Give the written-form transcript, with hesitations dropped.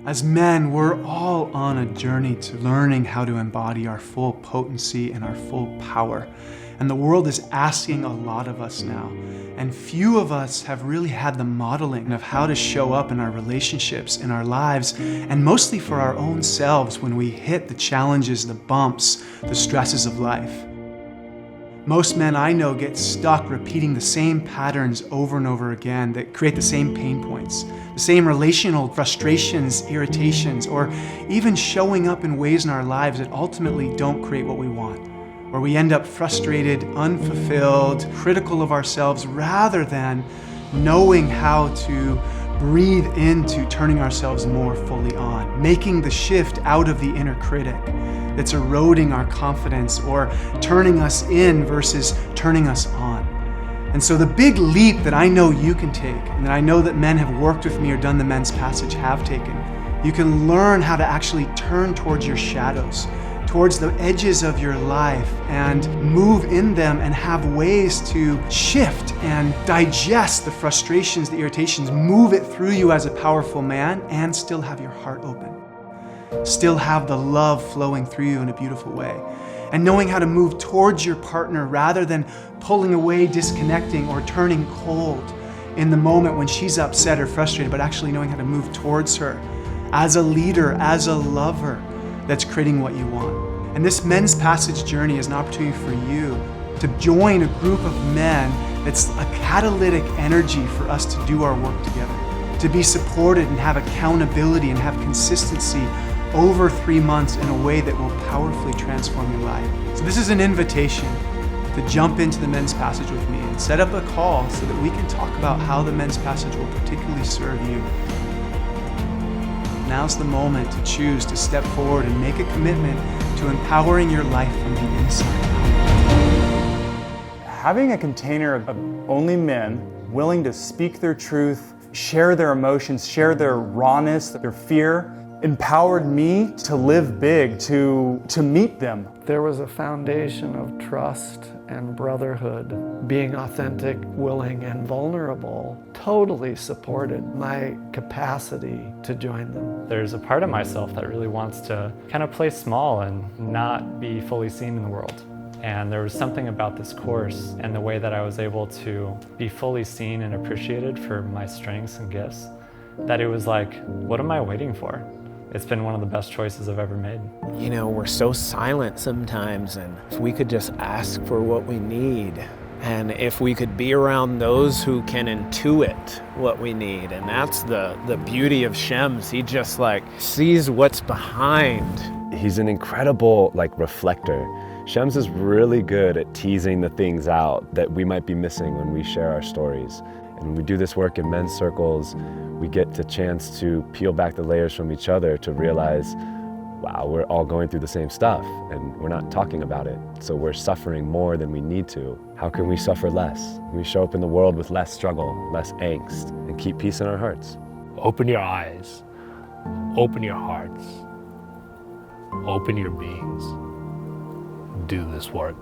As men, we're all on a journey to learning how to embody our full potency and our full power. And the world is asking a lot of us now. And few of us have really had the modeling of how to show up in our relationships, in our lives, and mostly for our own selves when we hit the challenges, the bumps, the stresses of life. Most men I know get stuck repeating the same patterns over and over again that create the same pain points, the same relational frustrations, irritations, or even showing up in ways in our lives that ultimately don't create what we want, where we end up frustrated, unfulfilled, critical of ourselves, rather than knowing how to breathe into turning ourselves more fully on, making the shift out of the inner critic that's eroding our confidence or turning us in versus turning us on. And so the big leap that I know you can take, and that I know that men have worked with me or done the men's passage have taken, you can learn how to actually turn towards your shadows, towards the edges of your life, and move in them and have ways to shift and digest the frustrations, the irritations, move it through you as a powerful man, and still have your heart open. Still have the love flowing through you in a beautiful way. And knowing how to move towards your partner rather than pulling away, disconnecting, or turning cold in the moment when she's upset or frustrated, but actually knowing how to move towards her as a leader, as a lover that's creating what you want. And this men's passage journey is an opportunity for you to join a group of men that's a catalytic energy for us to do our work together, to be supported and have accountability and have consistency over 3 months in a way that will powerfully transform your life. So this is an invitation to jump into the men's passage with me and set up a call so that we can talk about how the men's passage will particularly serve you. Now's the moment to choose to step forward and make a commitment to empowering your life from the inside out. Having a container of only men willing to speak their truth, share their emotions, share their rawness, their fear, empowered me to live big, to meet them. There was a foundation of trust and brotherhood. Being authentic, willing, and vulnerable totally supported my capacity to join them. There's a part of myself that really wants to kind of play small and not be fully seen in the world. And there was something about this course and the way that I was able to be fully seen and appreciated for my strengths and gifts, that it was like, what am I waiting for? It's been one of the best choices I've ever made. You know, we're so silent sometimes, and if we could just ask for what we need, and if we could be around those who can intuit what we need, and that's the beauty of Shems. He just sees what's behind. He's an incredible reflector. Shems is really good at teasing the things out that we might be missing when we share our stories. And when we do this work in men's circles, we get the chance to peel back the layers from each other to realize, wow, we're all going through the same stuff and we're not talking about it. So we're suffering more than we need to. How can we suffer less? We show up in the world with less struggle, less angst, and keep peace in our hearts. Open your eyes, open your hearts, open your beings. Do this work.